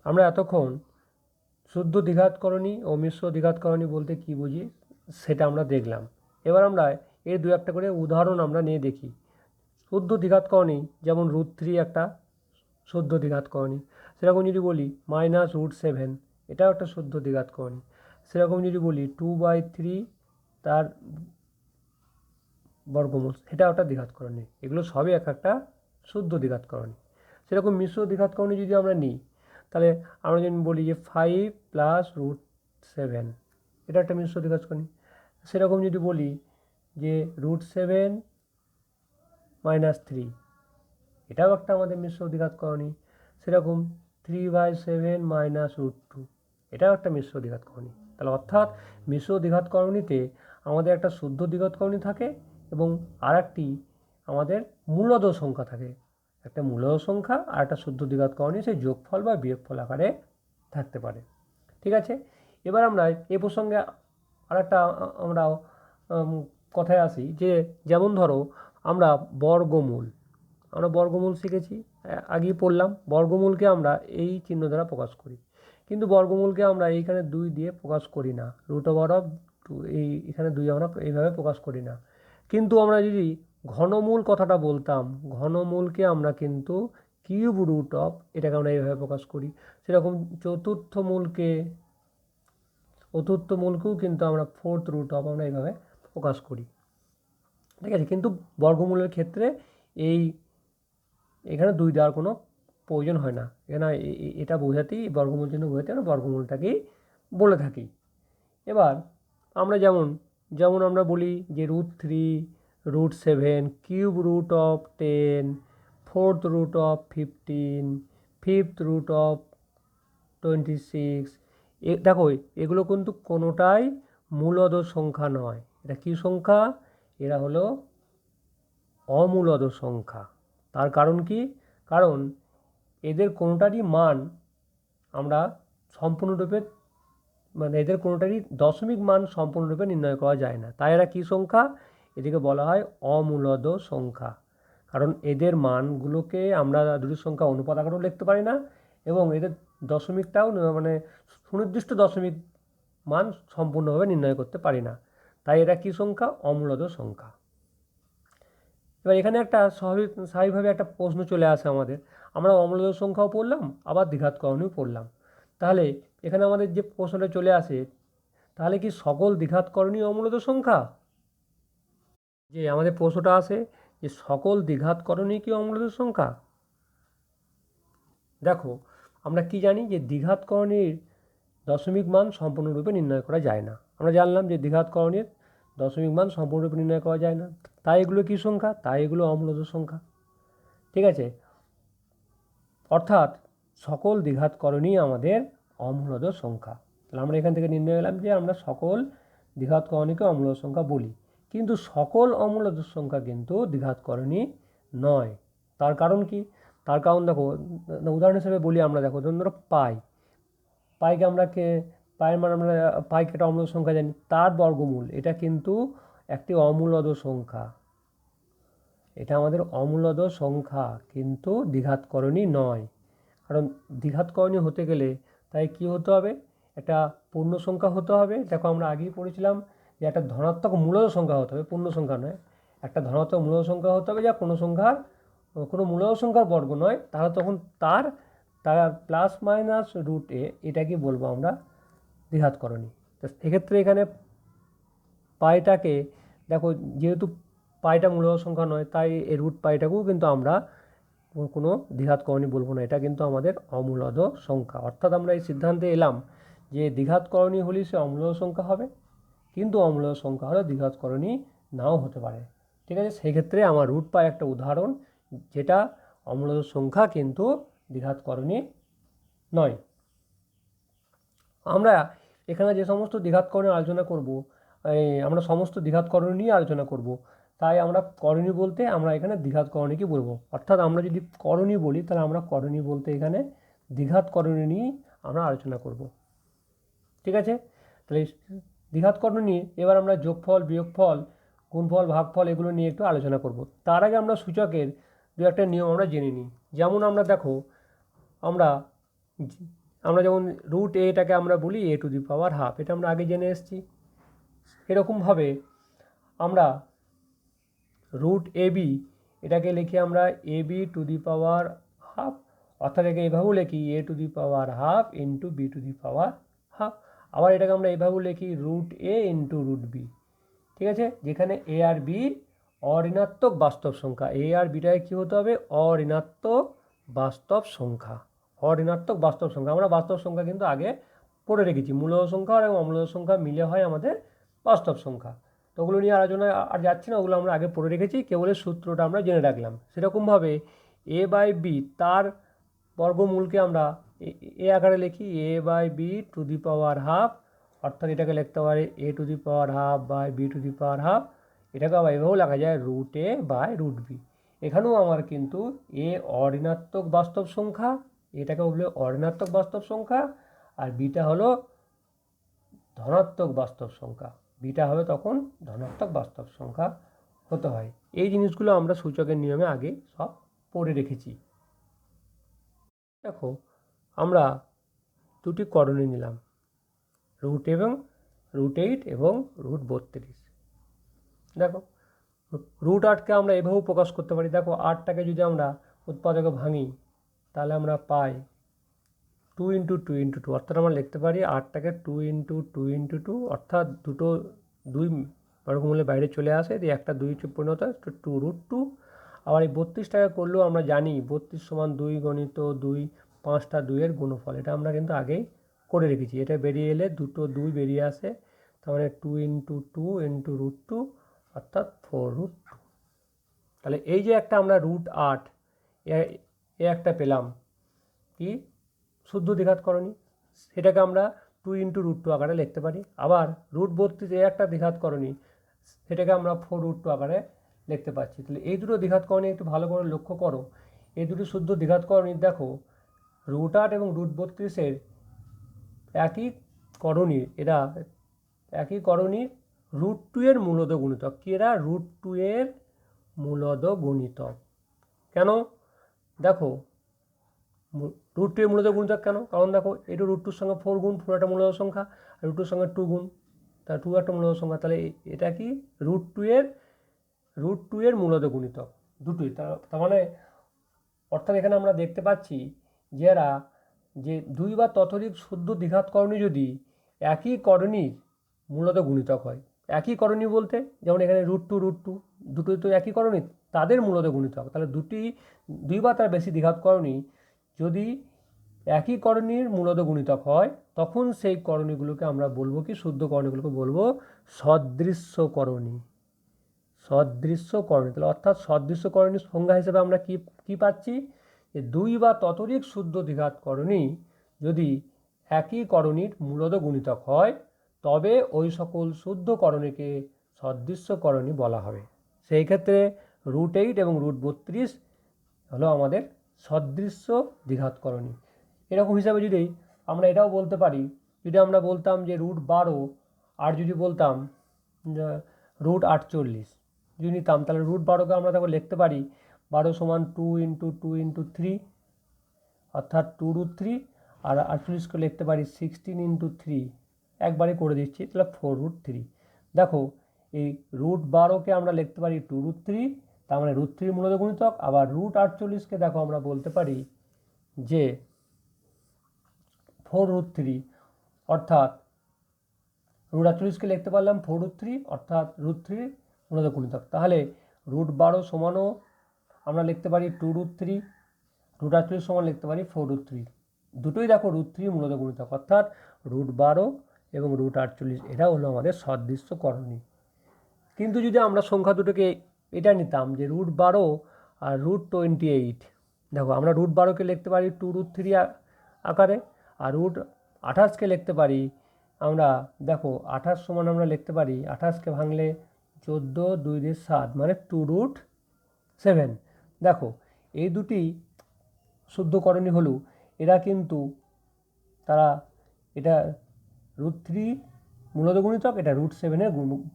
আমরা এতক্ষণ শুদ্ধ দ্বিঘাতকরণী ও মিশ্র দ্বিঘাতকরণী বলতে কী বুঝি সেটা আমরা দেখলাম। এবার আমরা এর দু একটা করে উদাহরণ আমরা নিয়ে দেখি। শুদ্ধ দ্বিঘাতকরণী যেমন √3 একটা শুদ্ধ দ্বিঘাতকরণী, সেরকম যদি বলি -√7 এটাও একটা শুদ্ধ দ্বিঘাতকরণী। সেরকম যদি বলি 2/3 তার বর্গমূল, সেটাও একটা দ্বিঘাতকরণী। এগুলো সবই এক একটা শুদ্ধ দ্বিঘাতকরণী। সেরকম মিশ্র দ্বিঘাতকরণী যদি আমরা নিই, তাহলে আমরা যদি বলি যে 5 + √7 এটা একটা মিশ্র দ্বিঘাতকরণী। সেরকম যদি বলি যে √7 - 3 এটাও একটা আমাদের মিশ্র দ্বিঘাতকরণী। সেরকম 3/7 - √2 এটাও একটা মিশ্র দ্বিঘাতকরণী। তাহলে অর্থাৎ মিশ্র দ্বিঘাতকরণীতে আমাদের একটা শুদ্ধ দ্বিঘাতকরণী থাকে এবং আর একটি আমাদের মূলদ সংখ্যা থাকে। একটা মূলদ সংখ্যা আর একটা শুদ্ধ দ্বিঘাতকরণী সেই যোগফল বা বিয়োগফল আকারে থাকতে পারে। ঠিক আছে, এবার আমরা এ প্রসঙ্গে আর একটা আমরা কথায় আসি যে যেমন ধরো আমরা বর্গমূল শিখেছি, আগেই পড়লাম। বর্গমূলকে আমরা এই চিহ্ন দ্বারা প্রকাশ করি, কিন্তু বর্গমূলকে আমরা এইখানে 2 দিয়ে প্রকাশ করি না। √2 এখানে 2 আমরা এইভাবে প্রকাশ করি না। কিন্তু আমরা যদি ঘনমূল কথাটা বলতাম, ঘনমূলকে আমরা কিন্তু কিউব রুট অফ এটাকে আমরা এইভাবে প্রকাশ করি। সেরকম চতুর্থ মূলকেও কিন্তু আমরা √4 আমরা এইভাবে প্রকাশ করি। ঠিক আছে, কিন্তু বর্গমূলের ক্ষেত্রে এখানে 2 দেওয়ার কোনো প্রয়োজন হয় না। এখানে এটা বোঝাতেই বর্গমূল চিহ্ন বোঝাতে আমরা বর্গমূলটাকেই বলে থাকি। এবার আমরা যেমন আমরা বলি যে √3, √7, cube root of 10, fourth root of 15, fifth root of 26। দেখো এগুলো কিন্তু কোনোটাই মূলদ সংখ্যা নয়। এটা কি সংখ্যা? এরা হলো অমূলদ সংখ্যা। তার কারণ কি? কারণ এদের কোনোটারই মান আমরা সম্পূর্ণরূপে এদের কোনোটারই দশমিক মান সম্পূর্ণরূপে নির্ণয় করা যায় না। তাই এরা কী সংখ্যা? এদিকে বলা হয় অমূলদ সংখ্যা। কারণ এদের মানগুলোকে আমরা দুটি সংখ্যা অনুপাত আকারেও লিখতে পারি না এবং এদের দশমিকটাও সুনির্দিষ্ট দশমিক মান সম্পূর্ণভাবে নির্ণয় করতে পারি না। তাই এরা কী সংখ্যা? অমূলদ সংখ্যা। এবার এখানে একটা স্বাভাবিকভাবে একটা প্রশ্ন চলে আসে আমাদের। আমরা অমূলদ সংখ্যাও পড়লাম, আবার দ্বিঘাতকরণীও পড়লাম। তাহলে এখানে আমাদের যে প্রশ্নটা চলে আসে, তাহলে কি সকল দ্বিঘাতকরণী অমূলদ সংখ্যা? যে আমাদের প্রশ্নটা আসে যে সকল দ্বিঘাতকরণী কি অমূলদ সংখ্যা? দেখো আমরা কি জানি যে দ্বিঘাতকরণীর দশমিক মান সম্পূর্ণরূপে নির্ণয় করা যায় না। আমরা জানলাম যে দ্বিঘাতকরণীর দশমিক মান সম্পূর্ণরূপে নির্ণয় করা যায় না। তাই এগুলো কী সংখ্যা? তাই এগুলো অমূলদ সংখ্যা। ঠিক আছে, অর্থাৎ সকল দ্বিঘাতকরণী আমাদের অমূলদ সংখ্যা। তাহলে আমরা এখান থেকে নির্ণয় এলাম যে আমরা সকল দ্বিঘাতকরণীকে অমূলদ সংখ্যা বলি, কিন্তু সকল অমূলদ সংখ্যা কিন্তু দ্বিঘাতকরণী নয়। তার কারণ কি? তার কারণ দেখো, উদাহরণ হিসেবে বলি আমরা, দেখো ধরো পাইকে আমরা পায়ের মান আমরা পাইকে একটা অমূলদ সংখ্যা জানি, তার বর্গমূল এটা কিন্তু একটি অমূলদ সংখ্যা। এটা আমাদের অমূলদ সংখ্যা, কিন্তু দ্বিঘাতকরণী নয়। কারণ দ্বিঘাতকরণী হতে গেলে তাই কি হতে হবে? একটা পূর্ণ সংখ্যা হতে হবে। দেখো আমরা আগেই পড়েছিলাম যে একটা ধনাত্মক মূলদ সংখ্যা হতে হবে, পূর্ণ সংখ্যা নয়। একটা ধনাত্মক মূলদ সংখ্যা হতে হবে যা কোনো মূলদ সংখ্যার বর্গ নয়। তাহলে তখন তার ±√a এটাকে বলবো আমরা দ্বিঘাতকরণী। তো এক্ষেত্রে এখানে পাইটাকে দেখো, যেহেতু পাইটা মূলদ সংখ্যা নয়, তাই এই √পাইটাকেও কিন্তু আমরা কোনো দ্বিঘাতকরণী বলবো না। এটা কিন্তু আমাদের অমূলদ সংখ্যা। অর্থাৎ আমরা এই সিদ্ধান্তে এলাম যে দ্বিঘাতকরণী হলে সে অমূলদ সংখ্যা হবে, কিন্তু অমূলদ সংখ্যা হলে দ্বিঘাতকরণী নাও হতে পারে। ঠিক আছে, সেই ক্ষেত্রে আমার √পাই একটা উদাহরণ, যেটা অমূলদ সংখ্যা কিন্তু দ্বিঘাতকরণী নয়। আমরা এখানে যে সমস্ত দ্বিঘাতকরণী আলোচনা করব, আমরা সমস্ত দ্বিঘাতকরণী নিয়ে আলোচনা করব। তাই আমরা করণী বলতে আমরা এখানে দ্বিঘাতকরণীকে বলবো। অর্থাৎ আমরা যদি করণী বলি, তাহলে আমরা করণী বলতে এখানে দ্বিঘাতকরণী নিয়ে আমরা আলোচনা করব। ঠিক আছে, তাহলে দ্বিঘাতকরণী নিয়ে এবার আমরা যোগফল, বিয়োগফল, গুণফল, ভাগফল এগুলো নিয়ে একটু আলোচনা করব। তার আগে আমরা সূচকের দু একটা নিয়ম আমরা জেনে নিই। যেমন আমরা দেখো, আমরা আমরা যেমন রুট এটাকে আমরা বলি এ টু দি পাওয়ার হাফ, এটা আমরা আগে জেনে এসেছি। এরকমভাবে আমরা রুট এ বি এটাকে লিখি আমরা a b to the power half, অর্থাৎ একে এভাবেও লিখি a to the power half into b to the power half. আবার এটাকে আমরা এভাবেও লিখি root a into root b. ঠিক আছে, যেখানে এ আর বি অঋণাত্মক বাস্তব সংখ্যা, এ আর বিটাকে কী হতে হবে, অঋণাত্মক বাস্তব সংখ্যা। অঋণাত্মক বাস্তব সংখ্যা, আমরা বাস্তব সংখ্যা কিন্তু আগে পড়ে রেখেছি, মূলদ সংখ্যা এবং অমূলদ সংখ্যা মিলে হয় আমাদের বাস্তব সংখ্যা। তো ওগুলো নিয়ে আলোচনা আর যাচ্ছি না, ওগুলো আমরা আগে পড়ে রেখেছি, কেবল সূত্রটা আমরা জেনে রাখলাম। সেরকমভাবে এ বাই বি তার বর্গমূলকে আমরা এ আকারে লিখি a by b to the power half, অর্থাৎ এটাকে লিখতে পারি a to the power half by b to the power half. এটাকে আবার এভাবেও লেখা যায় root a by root b. এখানেও আমার কিন্তু এ অঋণাত্মক বাস্তব সংখ্যা, এটাকে বলবে অঋণাত্মক বাস্তব সংখ্যা, আর বিটা হলো ধনাত্মক বাস্তব সংখ্যা। বিটা হবে তখন ধনাত্মক বাস্তব সংখ্যা হতে হয়। এই জিনিসগুলো আমরা সূচকের নিয়মে আগে সব পড়ে রেখেছি। দেখো, আমরা দুটি করণী নিলাম, রুট 8 এবং রুট 32। দেখো, রুট 8কে আমরা এভাবেও প্রকাশ করতে পারি। দেখো, 8টাকে যদি আমরা উৎপাদকে ভাঙি তাহলে আমরা পাই 2 ইন্টু 2 ইন্টু 2, অর্থাৎ আমরা লিখতে পারি 8টাকে 2 ইন্টু 2 ইন্টু 2, অর্থাৎ দুটো 2 বর্গমূলের বাইরে চলে আসে, দিয়ে একটা 2 পরিণত হয় 2 রুট 2। আবার এই 32টাকে করলেও আমরা জানি 32 সমান 2 গণিত 2, 5টা 2-এর গুণফল, এটা আমরা কিন্তু আগেই করে রেখেছি। এটা বেরিয়ে এলে দুটো 2 বেরিয়ে আসে, তার মানে 2 ইন্টু 2 ইন্টু রুট 2, অর্থাৎ 4 রুট 2। তাহলে এই যে একটা আমরা রুট 8 এ একটা পেলাম কি, শুদ্ধ দ্বিঘাতকরণী, সেটাকে আমরা 2 ইন্টু রুট 2 আকারে লিখতে পারি। আবার রুট 32 এ একটা দ্বিঘাতকরণী, সেটাকে আমরা 4 রুট 2 আকারে লিখতে পাচ্ছি। তাহলে এই দুটো দ্বিঘাতকরণী একটু ভালো করে লক্ষ্য করো, এই দুটো শুদ্ধ দ্বিঘাতকরণী। দেখো, রুট 8 এবং রুট 32-এর একই করণী, এরা একই করণী রুট 2 এর মূলদ গুণিতক। কি এরা রুট 2 এর মূলদ গুণিতক। কেন? দেখো, রুট 2 এর মূলদ গুণিতক কেন? কারণ দেখো, এটা রুট 2-র সঙ্গে 4 গুণ, 4 একটা মূলদ সংখ্যা, আর রুট 2-র সঙ্গে 2 গুণ, তা 2 একটা মূলদ সংখ্যা। তাহলে এটা কি রুট 2 এর মূলদ গুণিতক দুটোই। তার মানে অর্থাৎ এখানে আমরা দেখতে পাচ্ছি যে এরা যে 2 বা ততোধিক শুদ্ধ দ্বিঘাতকরণী যদি একই করণীর মূলত গুণিতক হয়, একই করণী বলতে যেমন এখানে রুট 2 দুটোই তো একই করণী, তাদের মূলত গুণিতক। তাহলে 2 বা তার বেশি দ্বিঘাতকরণী যদি একই করণীর মূলত গুণিতক হয়, তখন সেই করণীগুলোকে আমরা বলবো কি, শুদ্ধ করণীগুলোকে বলবো সদৃশ্যকরণী। সদৃশ্যকরণী, তাহলে অর্থাৎ সদৃশ্যকরণীর সংজ্ঞা হিসেবে আমরা কি পাচ্ছি, যে 2 বা ততোধিক শুদ্ধ দ্বিঘাতকরণী যদি একই করণীর মূলদ গুণিতক হয়, তবে ওই সকল শুদ্ধ করণীকে সদৃশ্যকরণী বলা হবে। সেই ক্ষেত্রে রুট 8 এবং রুট 32 হলো আমাদের সদৃশ্য দ্বিঘাতকরণী। এরকম হিসাবে যদি আমরা এটাও বলতে পারি, যদি আমরা বলতাম যে রুট 12 আর যদি বলতাম রুট 48 যদি নিতাম, তাহলে রুট 12কে আমরা তখন লিখতে পারি 12 সমান 2 ইন্টু 2 ইন্টু 3, অর্থাৎ 2 রুট 3, আর 48কে লিখতে পারি 16 ইন্টু 3, একবারে করে দিচ্ছি, তাহলে 4 রুট 3। দেখো, এই রুট 12কে আমরা লিখতে পারি 2 রুট 3, তার মানে রুট 3 মূলত গুণিতক। আবার রুট 48কে দেখো আমরা বলতে পারি যে 4 রুট 3, অর্থাৎ রুট 48কে লিখতে পারলাম 4 রুট 3, অর্থাৎ রুট 3 মূলত গুণিতক। তাহলে রুট 12 সমানও আমরা লিখতে পারি 2 রুট 3, রুট 48 সমান লিখতে পারি 4 রুট 3। দুটোই দেখো রুট 3 মূলত গুণিতক, অর্থাৎ রুট 12 এবং রুট 48 এটা হলো আমাদের সদৃশ্যকরণী। কিন্তু যদি আমরা সংখ্যা দুটোকে এটা নিতাম যে রুট 12 আর রুট 28, দেখো আমরা রুট 12কে লিখতে পারি 2 রুট 3 আকারে, আর রুট 28কে লিখতে পারি আমরা, দেখো 28 সমান আমরা লিখতে পারি, 28কে ভাঙলে 14, 2 দিয়ে 7, মানে 2 রুট 7। দেখো, এই দুটি শুদ্ধকরণী হলো, এরা কিন্তু তারা, এটা রুট 3 মূলত গুণিতক, এটা রুট 7-এর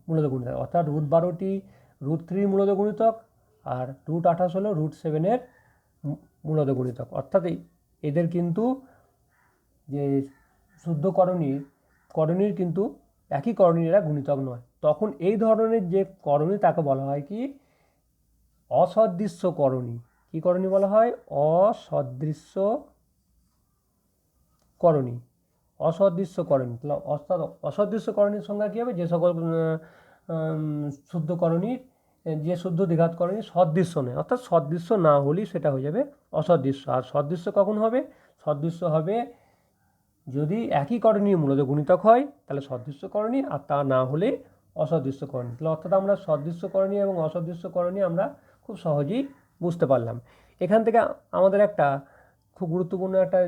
মূলত গুণিতক, অর্থাৎ রুট 12টি রুট 3 মূলত গুণিতক, আর রুট 28 হলো রুট 7-এর মূলত গুণিতক। অর্থাৎ এদের কিন্তু যে শুদ্ধ করণীর কিন্তু একই করণীরা গুণিতক নয়, তখন এই ধরনের যে করণী তাকে বলা হয় কি অসদৃশ্য করণী। কী করণী বলা হয়? অসদৃশ্য করণী। অসদৃশ্য করণী, তাহলে অর্থাৎ অসদৃশ্য করণীর সংজ্ঞা কী হবে? যে সকল শুদ্ধ করণীর যে শুদ্ধ দ্বিঘাত করণী সদৃশ্য নয়, অর্থাৎ সদৃশ্য না হলেই সেটা হয়ে যাবে অসদৃশ্য। আর সদৃশ্য কখন হবে? সদৃশ্য হবে যদি একই করণীয় মূলত গুণিতক হয় তাহলে সদৃশ্য করণী, আর তা না হলে অসদৃশ্য করণী। তাহলে অর্থাৎ আমরা সদৃশ্য করণী এবং অসদৃশ্য করণী আমরা খুব সহজেই বুঝতে পারলাম। এখান থেকে আমাদের একটা খুব গুরুত্বপূর্ণ একটা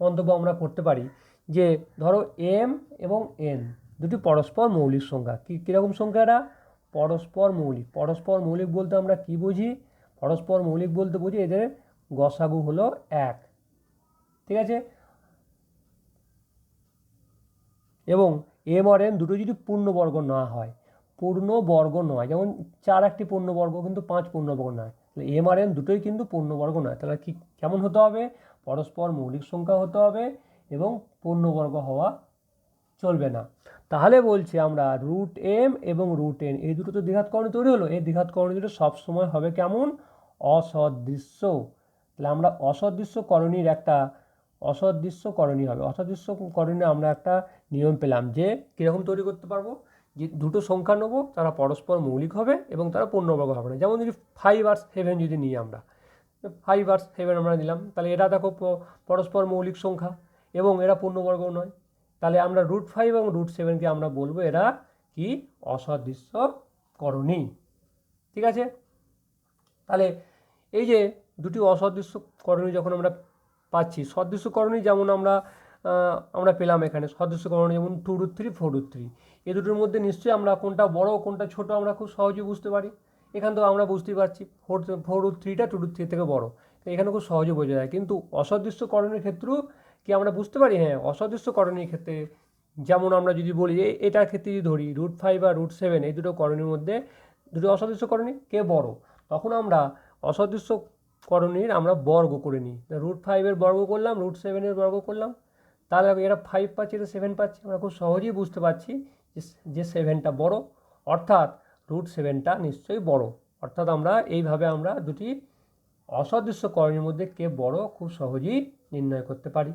মন্তব্য আমরা করতে পারি যে ধরো এম এবং এন দুটি পরস্পর মৌলিক সংখ্যা। কীরকম সংখ্যা এরা? পরস্পর মৌলিক। পরস্পর মৌলিক বলতে আমরা কি বুঝি? পরস্পর মৌলিক বলতে বুঝি এদের গসাগু হলো 1, ঠিক আছে? এবং এম আর এন দুটো যদি পূর্ণবর্গ না হয়, পূর্ণবর্গ নয়, যেমন 4 একটি পূর্ণবর্গ কিন্তু 5 পূর্ণবর্গ নয়, তাহলে এম আর এন দুটোই কিন্তু পূর্ণবর্গ নয়। তাহলে কি কেমন হতে হবে? পরস্পর মৌলিক সংখ্যা হতে হবে এবং পূর্ণবর্গ হওয়া চলবে না। তাহলে বলছি আমরা রুট এম এবং রুট এন এই দুটো তো দ্বিঘাত করণী তৈরি হলো, এই দ্বিঘাত করণী দুটো সবসময় হবে কেমন? অসদৃশ্য। তাহলে আমরা অসদৃশ্য করণীর একটা অসদৃশ্য করণী হবে। অসদৃশ্য করণী আমরা একটা নিয়ম পেলাম যে কীরকম তৈরি করতে পারবো, যে দুটো সংখ্যা নেবো, তারা পরস্পর মৌলিক হবে এবং তারা পূর্ণবর্গ হবে না। যেমন যদি 5 আর 7 যদি নিই আমরা, 5 আর 7 আমরা নিলাম, তাহলে এরা দেখো পরস্পর মৌলিক সংখ্যা এবং এরা পূর্ণবর্গ নয়, তাহলে আমরা √5 এবং √7কে আমরা বলবো এরা কি? অসদৃশ্য করণী, ঠিক আছে? তাহলে এই যে দুটি অসদৃশ্য করণী যখন আমরা পাচ্ছি, সদৃশ্য করণী যেমন আমরা পেলাম এখানে সদৃশ্য করণী যেমন 2√3 4√3, এই দুটোর মধ্যে নিশ্চয়ই আমরা কোনটা বড় কোনটা ছোট আমরা খুব সহজে বুঝতে পারি। এখান থেকে আমরা বুঝতেই পারছি 4√3টা 2√3 থেকে বড়, এখানে খুব সহজে বোঝা যায়। কিন্তু অসদৃশ্য করণীর ক্ষেত্রেও কি আমরা বুঝতে পারি? হ্যাঁ, অসদৃশ্য করণীর ক্ষেত্রে যেমন আমরা যদি বলি এটার ক্ষেত্রে যদি ধরি √5 আর √7 এই দুটো করণীর মধ্যে দুটো অসদৃশ্য করণী, কে বড়? তখন আমরা অসদৃশ্য করণীর আমরা বর্গ করে নিই। √5 বর্গ করলাম, √7 বর্গ করলাম, তাহলে এরা 5 পাচ্ছি, এটা 7 পাচ্ছি। আমরা খুব সহজেই বুঝতে পারছি যে 7টা বড়, অর্থাৎ √7টা নিশ্চয়ই বড়। অর্থাৎ আমরা এইভাবে আমরা দুটি অসদৃশ্য করণীর মধ্যে কে বড় খুব সহজেই নির্ণয় করতে পারি।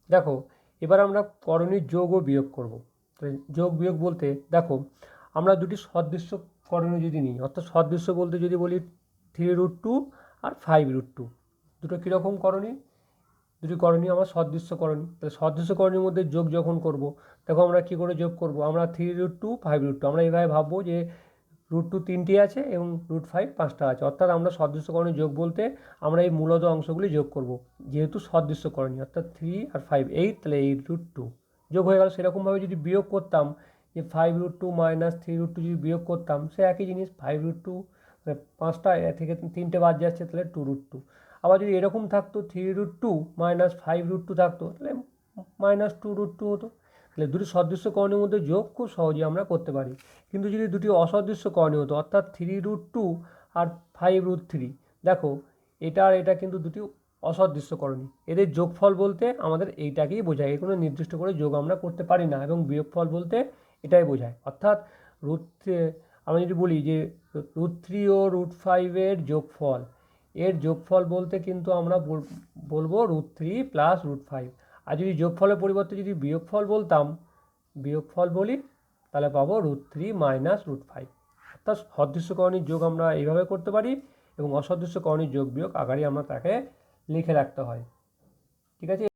দেখো এবার আমরা করণীর যোগ ও বিয়োগ করব। যোগ বিয়োগ বলতে দেখো আমরা দুটি সদৃশ্য করণী যদি নিই, অর্থাৎ সদৃশ্য বলতে যদি বলি 3√2 আর 5√2, দুটো কীরকম করণী? দুটি করণী আমার সদৃশ্য করণী। তাহলে সদৃশ্য করণীর মধ্যে যোগ যখন করব, দেখো আমরা কী করে যোগ করব? আমরা 3√2 5√2 আমরা এইভাবে ভাববো যে √2 3টি আছে এবং √5 5টা আছে, অর্থাৎ আমরা সদৃশ্য করণী যোগ বলতে আমরা এই মূলত অংশগুলি যোগ করব, যেহেতু সদৃশ্য করণী, অর্থাৎ 3 আর 5 8, তাহলে 8√2 যোগ হয়ে গেল। সেরকমভাবে যদি বিয়োগ করতাম যে 5√2 মাইনাস 3√2 যদি বিয়োগ করতাম, সে একই জিনিস 5√2, 5টা থেকে 3টে বাদ যাচ্ছে, তাহলে 2√2। আবার যদি এরকম থাকতো 3√2 মাইনাস 5√2 থাকতো, তাহলে -2√2 হতো। তাহলে দুটি সদৃশ্য করণীর মধ্যে যোগ খুব সহজেই আমরা করতে পারি। কিন্তু যদি দুটি অসদৃশ্য করণী হতো, অর্থাৎ 3√2 আর 5√3, দেখো এটা আর এটা কিন্তু দুটি অসদৃশ্য করণী, এদের যোগফল বলতে আমাদের এইটাকেই বোঝায়, এর কোনো নির্দিষ্ট করে যোগ আমরা করতে পারি না, এবং বিয়োগফল বলতে এটাই বোঝায়। অর্থাৎ আমরা যদি বলি যে √3 ও √5 যোগফল, এর যোগফল বলতে কিন্তু আমরা বলবো √3 প্লাস √5। আর যদি যোগফলের পরিবর্তে যদি বিয়োগফল বলতাম, বিয়োগফল বলি, তাহলে পাবো √3 মাইনাস √5। অর্থাৎ সদৃশ্য করণীর যোগ আমরা এইভাবে করতে পারি এবং অসদৃশ্য করণীর যোগ বিয়োগ আকারে আমরা তাকে লিখে রাখতে হয়, ঠিক আছে?